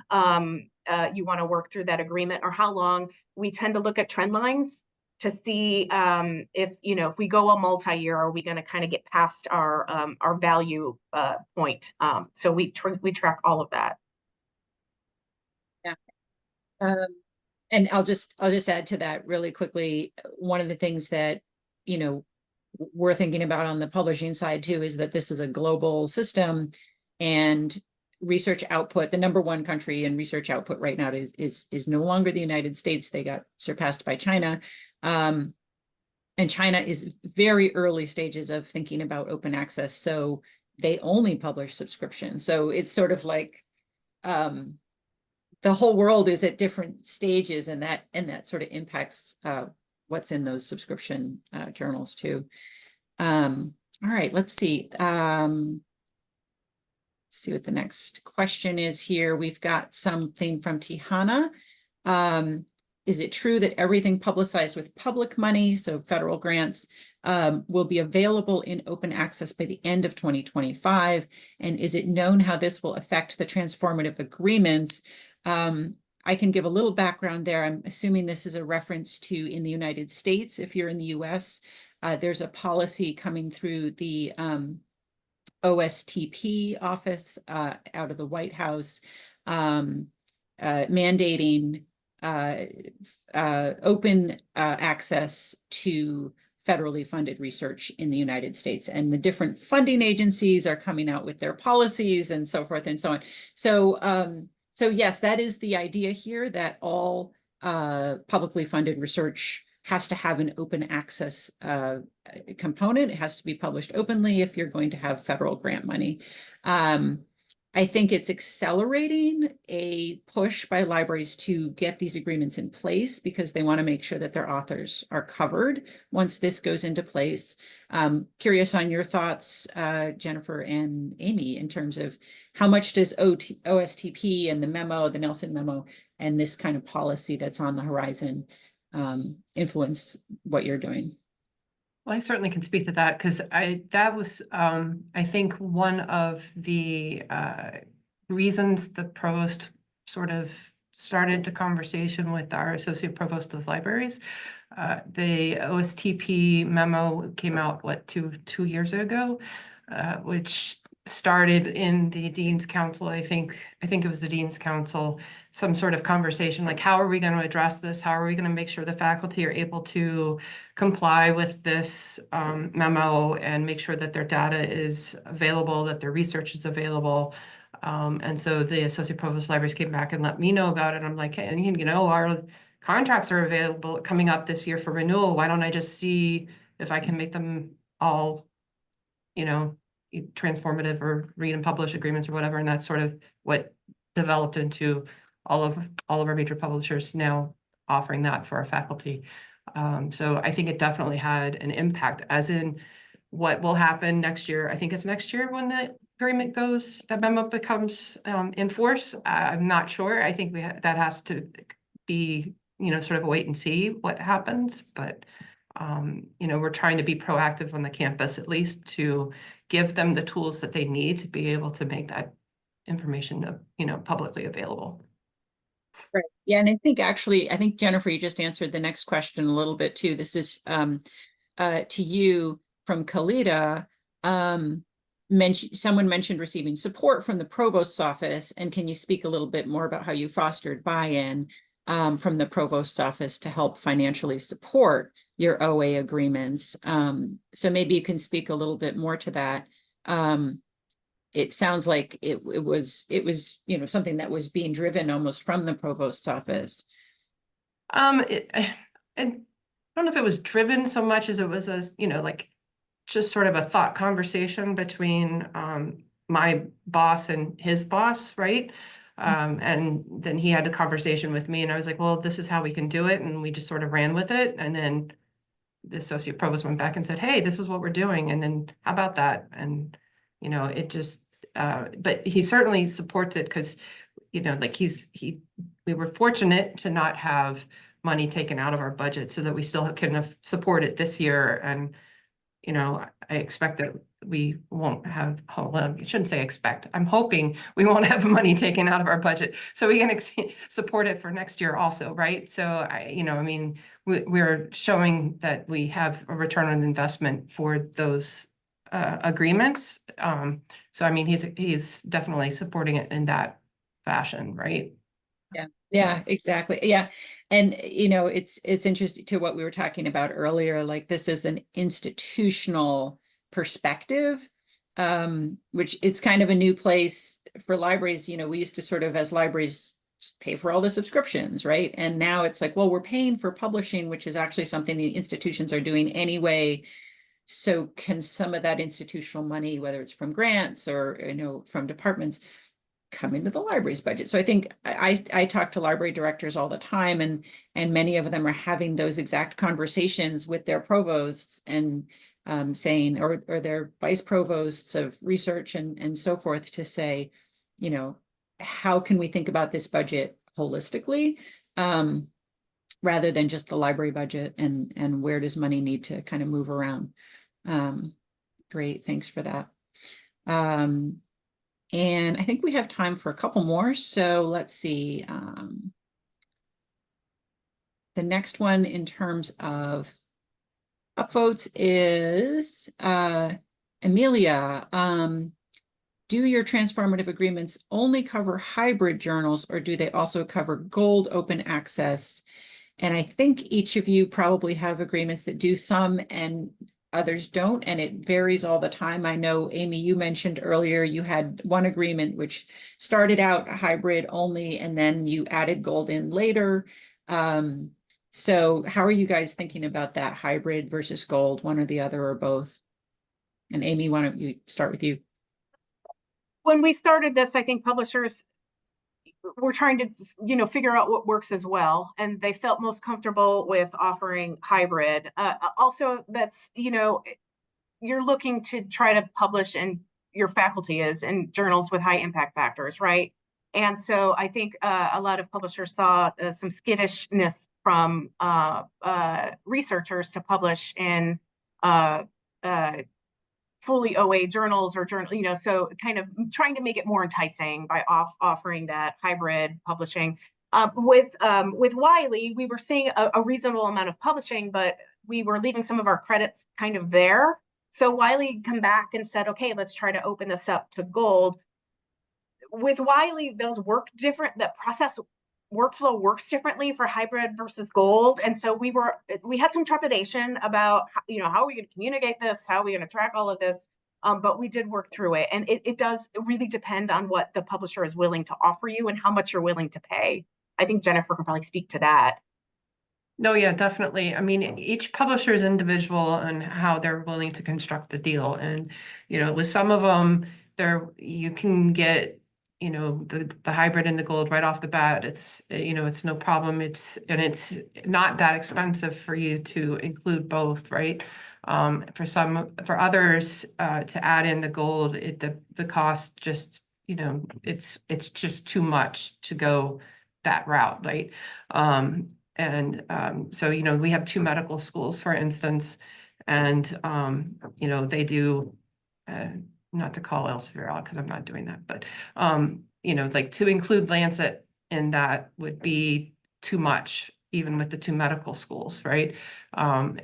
C: you want to work through that agreement, or how long. We tend to look at trend lines to see if we go a multi-year, are we going to kind of get past our value point. So we track all of that.
B: Yeah. And I'll just add to that really quickly. One of the things that we're thinking about on the publishing side too is that this is a global system, and research output, the number one country in research output right now is no longer the United States. They got surpassed by China. And China is very early stages of thinking about open access. So they only publish subscription. So it's sort of like the whole world is at different stages, and that sort of impacts what's in those subscription journals too. All right, let's see. See what the next question is here. We've got something from Tihana. Is it true that everything publicized with public money, so federal grants, will be available in open access by the end of 2025? And is it known how this will affect the transformative agreements? I can give a little background there. I'm assuming this is a reference to in the United States. If you're in the US, there's a policy coming through the OSTP office out of the White House, mandating open access to federally funded research in the United States. And the different funding agencies are coming out with their policies and so forth and so on. So yes, that is the idea here, that all publicly funded research has to have an open access component. It has to be published openly if you're going to have federal grant money. I think it's accelerating a push by libraries to get these agreements in place because they want to make sure that their authors are covered once this goes into place. Curious on your thoughts, Jennifer and Amy, in terms of how much does OSTP and the memo, the Nelson memo, and this kind of policy that's on the horizon influence what you're doing?
D: Well, I certainly can speak to that because that was, I think, one of the reasons the provost sort of started the conversation with our associate provost of libraries. The OSTP memo came out, two years ago, which started in the Dean's Council. I think it was the Dean's Council, some sort of conversation like, how are we going to address this? How are we going to make sure the faculty are able to comply with this memo and make sure that their data is available, that their research is available? And so the associate provost libraries came back and let me know about it. I'm like, hey, our contracts are available coming up this year for renewal. Why don't I just see if I can make them all, transformative or read and publish agreements or whatever? And that's sort of what developed into all of our major publishers now offering that for our faculty. So I think it definitely had an impact, as in what will happen next year. I think it's next year when the agreement that memo becomes in force. I'm not sure. I think that has to be, sort of wait and see what happens. But we're trying to be proactive on the campus, at least to give them the tools that they need to be able to make that information, publicly available.
B: Right. Yeah, and I think Jennifer, you just answered the next question a little bit too. This is to you from Kalita. Someone mentioned receiving support from the provost's office, and can you speak a little bit more about how you fostered buy-in from the provost's office to help financially support your OA agreements? So maybe you can speak a little bit more to that. It sounds like it was something that was being driven almost from the provost's office.
D: I don't know if it was driven so much as it was just sort of a thought conversation between my boss and his boss, right? And then he had a conversation with me, and I was like, well, this is how we can do it. And we just sort of ran with it. And then the associate provost went back and said, hey, this is what we're doing. And then how about that? And, it just, but he certainly supports it because, we were fortunate to not have money taken out of our budget so that we still can support it this year. And, I expect that we won't have, well, I shouldn't say expect. I'm hoping we won't have money taken out of our budget so we can support it for next year also, right? So we're showing that we have a return on investment for those agreements. So he's definitely supporting it in that fashion, right?
B: Yeah, exactly. Yeah. And, it's interesting to what we were talking about earlier, like this is an institutional perspective, which it's kind of a new place for libraries. We used to sort of, as libraries, just pay for all the subscriptions, right? And now it's like, well, we're paying for publishing, which is actually something the institutions are doing anyway. So can some of that institutional money, whether it's from grants or, from departments, come into the library's budget? So I think I talk to library directors all the time, and many of them are having those exact conversations with their provosts and saying, or their vice provosts of research and so forth, to say, how can we think about this budget holistically, rather than just the library budget, and where does money need to kind of move around? Great, thanks for that. And I think we have time for a couple more. So let's see. The next one in terms of upvotes is Amelia. Do your transformative agreements only cover hybrid journals, or do they also cover gold open access? And I think each of you probably have agreements that do some and others don't, and it varies all the time. I know, Amy, you mentioned earlier you had one agreement which started out hybrid only, and then you added gold in later. So how are you guys thinking about that, hybrid versus gold, one or the other or both? And Amy, why don't you start with you?
C: When we started this, I think publishers were trying to, figure out what works as well. And they felt most comfortable with offering hybrid. Also, that's, you're looking to try to publish, and your faculty is in journals with high impact factors, right? And so I think a lot of publishers saw some skittishness from researchers to publish in fully OA journals or journal, so kind of trying to make it more enticing by offering that hybrid publishing. With Wiley, we were seeing a reasonable amount of publishing, but we were leaving some of our credits kind of there. So Wiley come back and said, okay, let's try to open this up to gold. With Wiley, those work different, the process workflow works differently for hybrid versus gold. And so we had some trepidation about, how are we going to communicate this? How are we going to track all of this? But we did work through it. And it does really depend on what the publisher is willing to offer you and how much you're willing to pay. I think Jennifer can probably speak to that.
D: No, yeah, definitely. Each publisher is individual and how they're willing to construct the deal. And, with some of them, you can get, the hybrid and the gold right off the bat. It's, it's no problem. It's not that expensive for you to include both, right? For others, to add in the gold, the cost just, it's just too much to go that route, right? And so, we have 2 medical schools, for instance, and, they do, not to call Elsevier out because I'm not doing that, but, like to include Lancet in that would be too much, even with the 2 medical schools, right?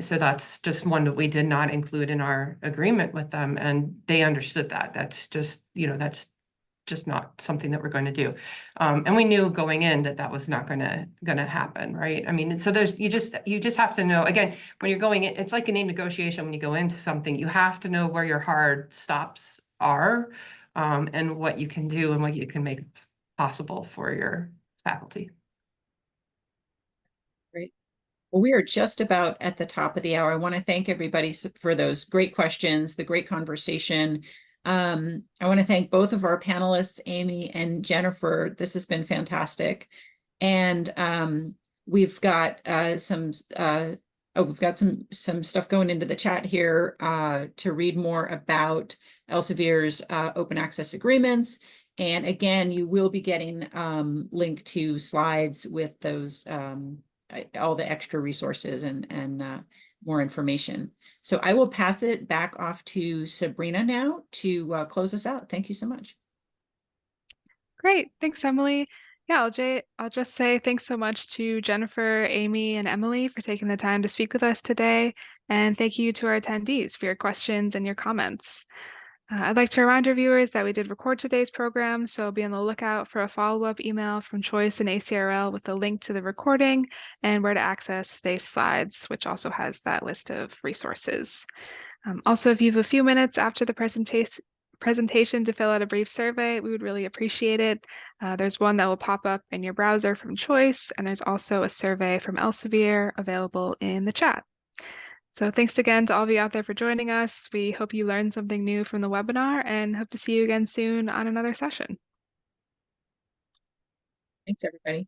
D: So that's just one that we did not include in our agreement with them, and they understood that. That's just, that's just not something that we're going to do. And we knew going in that that was not gonna happen, right? I mean, so you just have to know, again, when you're going in, it's like in a negotiation, when you go into something, you have to know where your hard stops are, and what you can do and what you can make possible for your faculty.
B: Great. Well, we are just about at the top of the hour. I want to thank everybody for those great questions, the great conversation. I want to thank both of our panelists, Amy and Jennifer. This has been fantastic. And we've got some stuff going into the chat here to read more about Elsevier's open access agreements. And again, you will be getting linked to slides with those all the extra resources and more information. So I will pass it back off to Sabrina now to close us out. Thank you so much.
A: Great. Thanks, Emily. Yeah, I'll just say thanks so much to Jennifer, Amy, and Emily for taking the time to speak with us today. And thank you to our attendees for your questions and your comments. I'd like to remind our viewers that we did record today's program, so be on the lookout for a follow-up email from Choice and ACRL with a link to the recording and where to access today's slides, which also has that list of resources. Also, if you have a few minutes after the presentation to fill out a brief survey, we would really appreciate it. There's one that will pop up in your browser from Choice, and there's also a survey from Elsevier available in the chat. So thanks again to all of you out there for joining us. We hope you learned something new from the webinar and hope to see you again soon on another session.
B: Thanks, everybody.